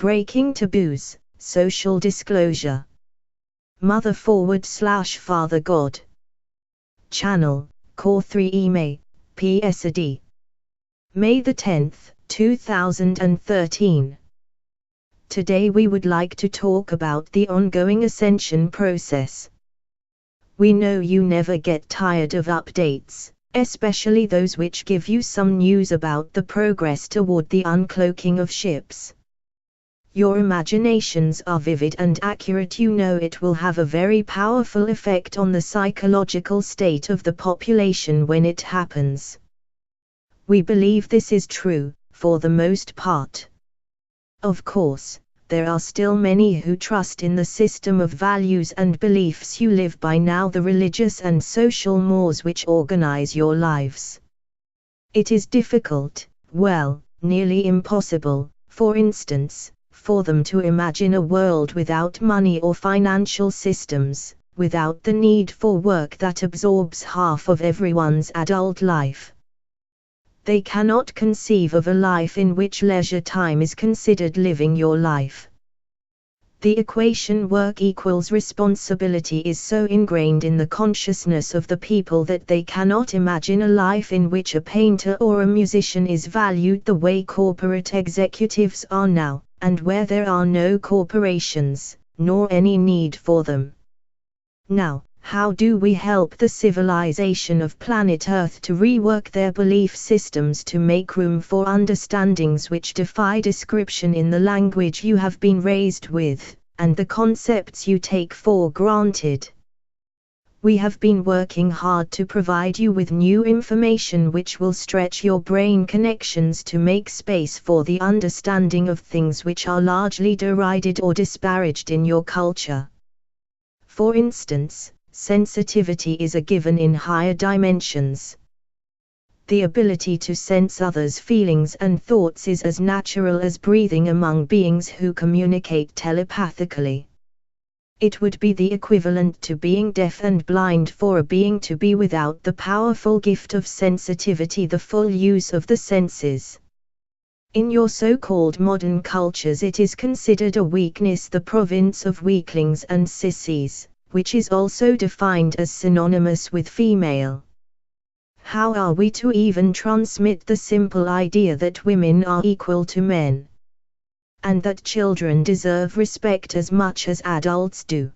Breaking taboos, social disclosure. Mother/Father God. Channel, Core 3 May, PSD. May the 10th, 2013. Today we would like to talk about the ongoing ascension process. We know you never get tired of updates, especially those which give you some news about the progress toward the uncloaking of ships. Your imaginations are vivid and accurate. You know it will have a very powerful effect on the psychological state of the population when it happens. We believe this is true, for the most part. Of course, there are still many who trust in the system of values and beliefs you live by now, the religious and social mores which organize your lives. It is difficult, well, nearly impossible, for instance, for them to imagine a world without money or financial systems, without the need for work that absorbs half of everyone's adult life. They cannot conceive of a life in which leisure time is considered living your life. The equation work equals responsibility is so ingrained in the consciousness of the people that they cannot imagine a life in which a painter or a musician is valued the way corporate executives are now, and where there are no corporations, nor any need for them. Now, how do we help the civilization of planet Earth to rework their belief systems to make room for understandings which defy description in the language you have been raised with, and the concepts you take for granted? We have been working hard to provide you with new information which will stretch your brain connections to make space for the understanding of things which are largely derided or disparaged in your culture. For instance, sensitivity is a given in higher dimensions. The ability to sense others' feelings and thoughts is as natural as breathing among beings who communicate telepathically. It would be the equivalent to being deaf and blind for a being to be without the powerful gift of sensitivity, the full use of the senses. In your so-called modern cultures it is considered a weakness, the province of weaklings and sissies, which is also defined as synonymous with female. How are we to even transmit the simple idea that women are equal to men? And that children deserve respect as much as adults do?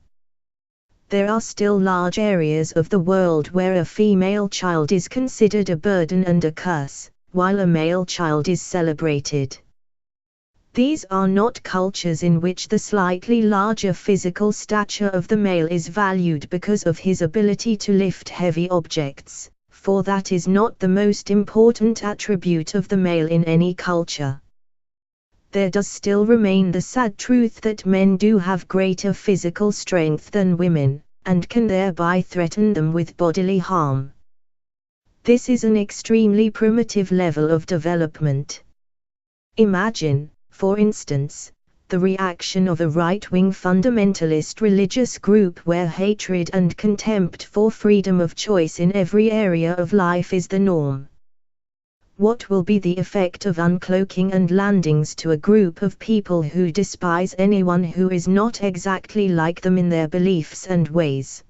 There are still large areas of the world where a female child is considered a burden and a curse, while a male child is celebrated. These are not cultures in which the slightly larger physical stature of the male is valued because of his ability to lift heavy objects, for that is not the most important attribute of the male in any culture. There does still remain the sad truth that men do have greater physical strength than women, and can thereby threaten them with bodily harm. This is an extremely primitive level of development. Imagine, for instance, the reaction of a right-wing fundamentalist religious group where hatred and contempt for freedom of choice in every area of life is the norm. What will be the effect of uncloaking and landings to a group of people who despise anyone who is not exactly like them in their beliefs and ways?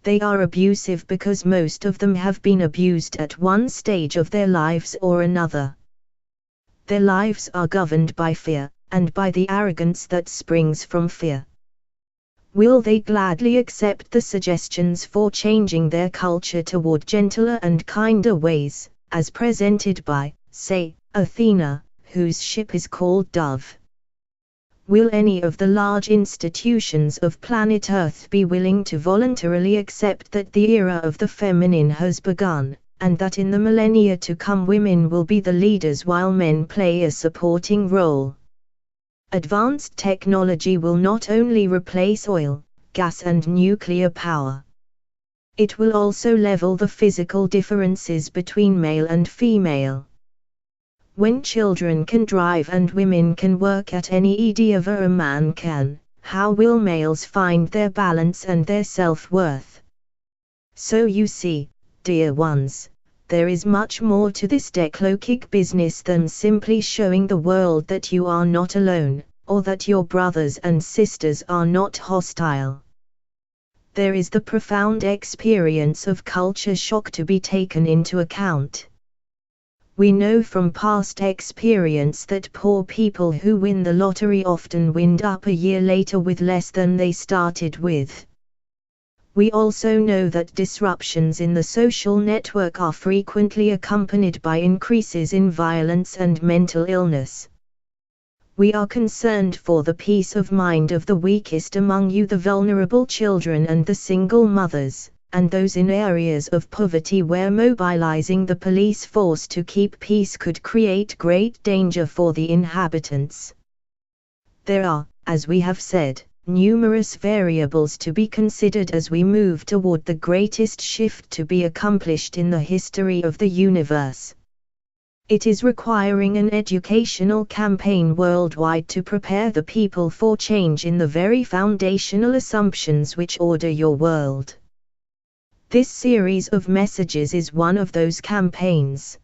They are abusive because most of them have been abused at one stage of their lives or another. Their lives are governed by fear, and by the arrogance that springs from fear. Will they gladly accept the suggestions for changing their culture toward gentler and kinder ways, as presented by, say, Athena, whose ship is called Dove? Will any of the large institutions of planet Earth be willing to voluntarily accept that the era of the feminine has begun, and that in the millennia to come women will be the leaders while men play a supporting role? Advanced technology will not only replace oil, gas and nuclear power. It will also level the physical differences between male and female. When children can drive and women can work at any endeavor a man can, how will males find their balance and their self-worth? So you see, dear ones, there is much more to this declokic business than simply showing the world that you are not alone, or that your brothers and sisters are not hostile. There is the profound experience of culture shock to be taken into account. We know from past experience that poor people who win the lottery often wind up a year later with less than they started with. We also know that disruptions in the social network are frequently accompanied by increases in violence and mental illness. We are concerned for the peace of mind of the weakest among you, the vulnerable children and the single mothers, and those in areas of poverty where mobilizing the police force to keep peace could create great danger for the inhabitants. There are, as we have said, numerous variables to be considered as we move toward the greatest shift to be accomplished in the history of the universe. It is requiring an educational campaign worldwide to prepare the people for change in the very foundational assumptions which order your world. This series of messages is one of those campaigns.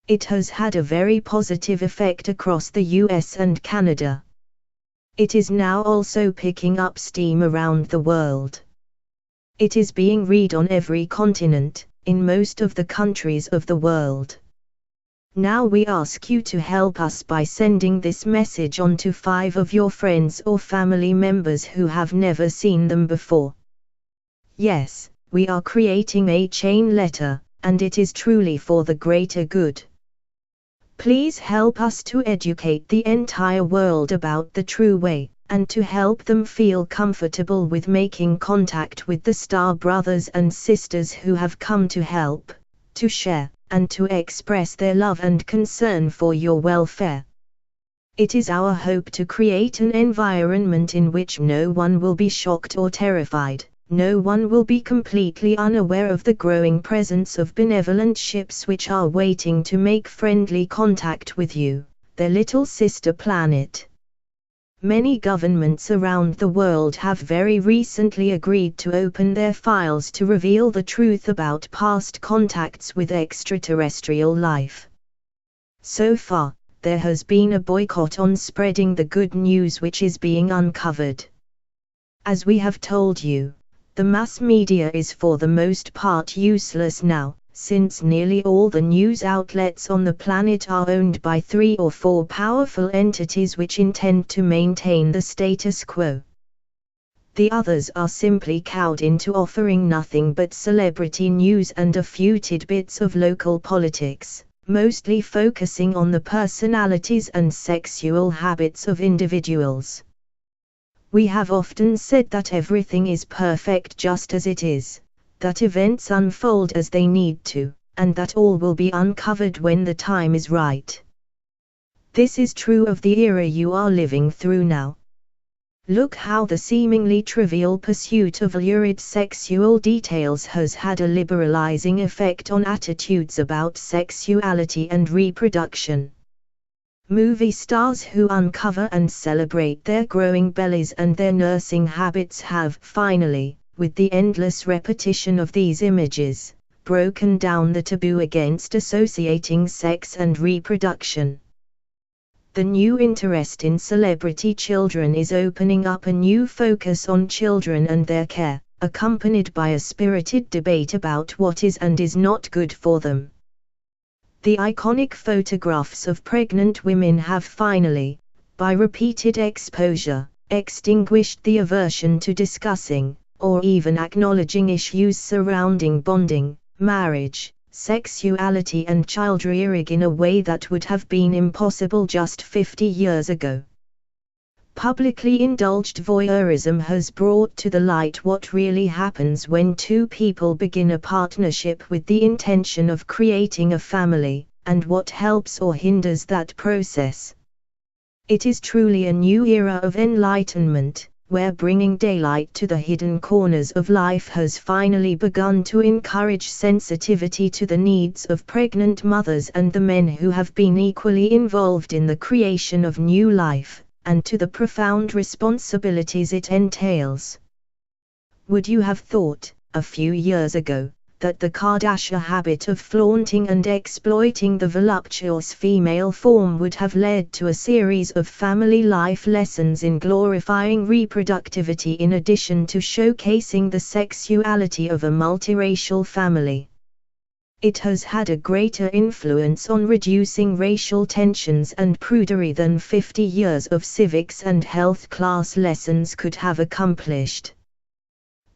It has had a very positive effect across the US and Canada. It is now also picking up steam around the world. It is being read on every continent, in most of the countries of the world. Now we ask you to help us by sending this message on to 5 of your friends or family members who have never seen them before. Yes, we are creating a chain letter, and it is truly for the greater good. Please help us to educate the entire world about the true way, and to help them feel comfortable with making contact with the Star Brothers and Sisters who have come to help, to share, and to express their love and concern for your welfare. It is our hope to create an environment in which no one will be shocked or terrified. No one will be completely unaware of the growing presence of benevolent ships which are waiting to make friendly contact with you, their little sister planet. Many governments around the world have very recently agreed to open their files to reveal the truth about past contacts with extraterrestrial life. So far, there has been a boycott on spreading the good news which is being uncovered. As we have told you, the mass media is for the most part useless now, since nearly all the news outlets on the planet are owned by 3 or 4 powerful entities which intend to maintain the status quo. The others are simply cowed into offering nothing but celebrity news and a few tidbits of local politics, mostly focusing on the personalities and sexual habits of individuals. We have often said that everything is perfect just as it is, that events unfold as they need to, and that all will be uncovered when the time is right. This is true of the era you are living through now. Look how the seemingly trivial pursuit of lurid sexual details has had a liberalizing effect on attitudes about sexuality and reproduction. Movie stars who uncover and celebrate their growing bellies and their nursing habits have, finally, with the endless repetition of these images, broken down the taboo against associating sex and reproduction. The new interest in celebrity children is opening up a new focus on children and their care, accompanied by a spirited debate about what is and is not good for them. The iconic photographs of pregnant women have finally, by repeated exposure, extinguished the aversion to discussing, or even acknowledging issues surrounding bonding, marriage, sexuality and child-rearing in a way that would have been impossible just 50 years ago. Publicly indulged voyeurism has brought to the light what really happens when 2 people begin a partnership with the intention of creating a family, and what helps or hinders that process. It is truly a new era of enlightenment, where bringing daylight to the hidden corners of life has finally begun to encourage sensitivity to the needs of pregnant mothers and the men who have been equally involved in the creation of new life, and to the profound responsibilities it entails. Would you have thought, a few years ago, that the Kardashian habit of flaunting and exploiting the voluptuous female form would have led to a series of family life lessons in glorifying reproductivity in addition to showcasing the sexuality of a multiracial family. It has had a greater influence on reducing racial tensions and prudery than 50 years of civics and health class lessons could have accomplished.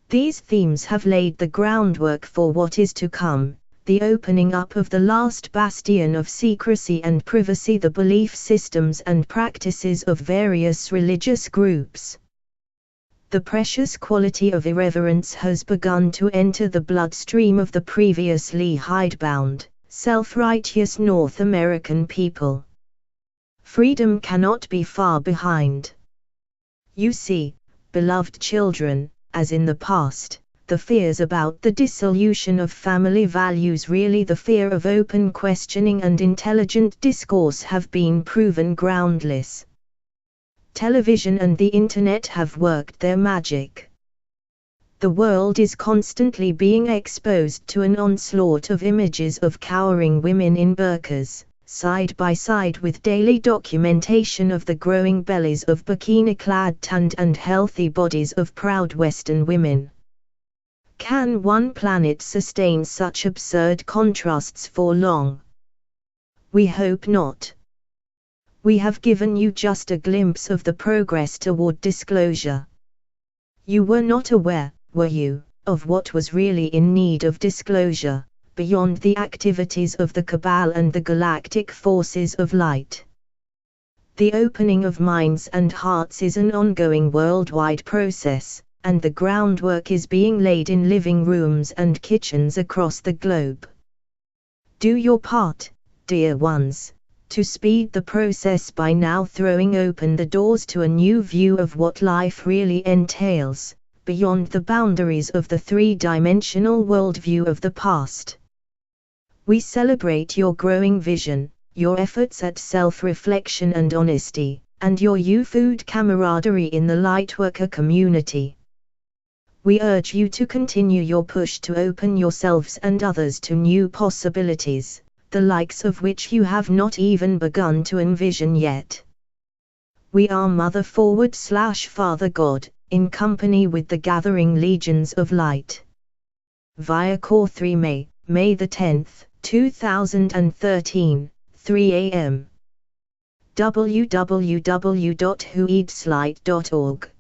These themes have laid the groundwork for what is to come, the opening up of the last bastion of secrecy and privacy, the belief systems and practices of various religious groups. The precious quality of irreverence has begun to enter the bloodstream of the previously hidebound, self-righteous North American people. Freedom cannot be far behind. You see, beloved children, as in the past, the fears about the dissolution of family values, really the fear of open questioning and intelligent discourse, have been proven groundless. Television and the internet have worked their magic. The world is constantly being exposed to an onslaught of images of cowering women in burqas, side by side with daily documentation of the growing bellies of bikini-clad tanned and healthy bodies of proud Western women. Can one planet sustain such absurd contrasts for long? We hope not. We have given you just a glimpse of the progress toward disclosure. You were not aware, were you, of what was really in need of disclosure, beyond the activities of the Cabal and the galactic forces of light. The opening of minds and hearts is an ongoing worldwide process, and the groundwork is being laid in living rooms and kitchens across the globe. Do your part, dear ones, to speed the process by now throwing open the doors to a new view of what life really entails, beyond the boundaries of the three-dimensional worldview of the past. We celebrate your growing vision, your efforts at self-reflection and honesty, and your youfood camaraderie in the Lightworker community. We urge you to continue your push to open yourselves and others to new possibilities, the likes of which you have not even begun to envision yet. We are Mother/Father God, in company with the gathering legions of light. Via Core 3 May the 10th, 2013, 3 a.m. www.whoeatslight.org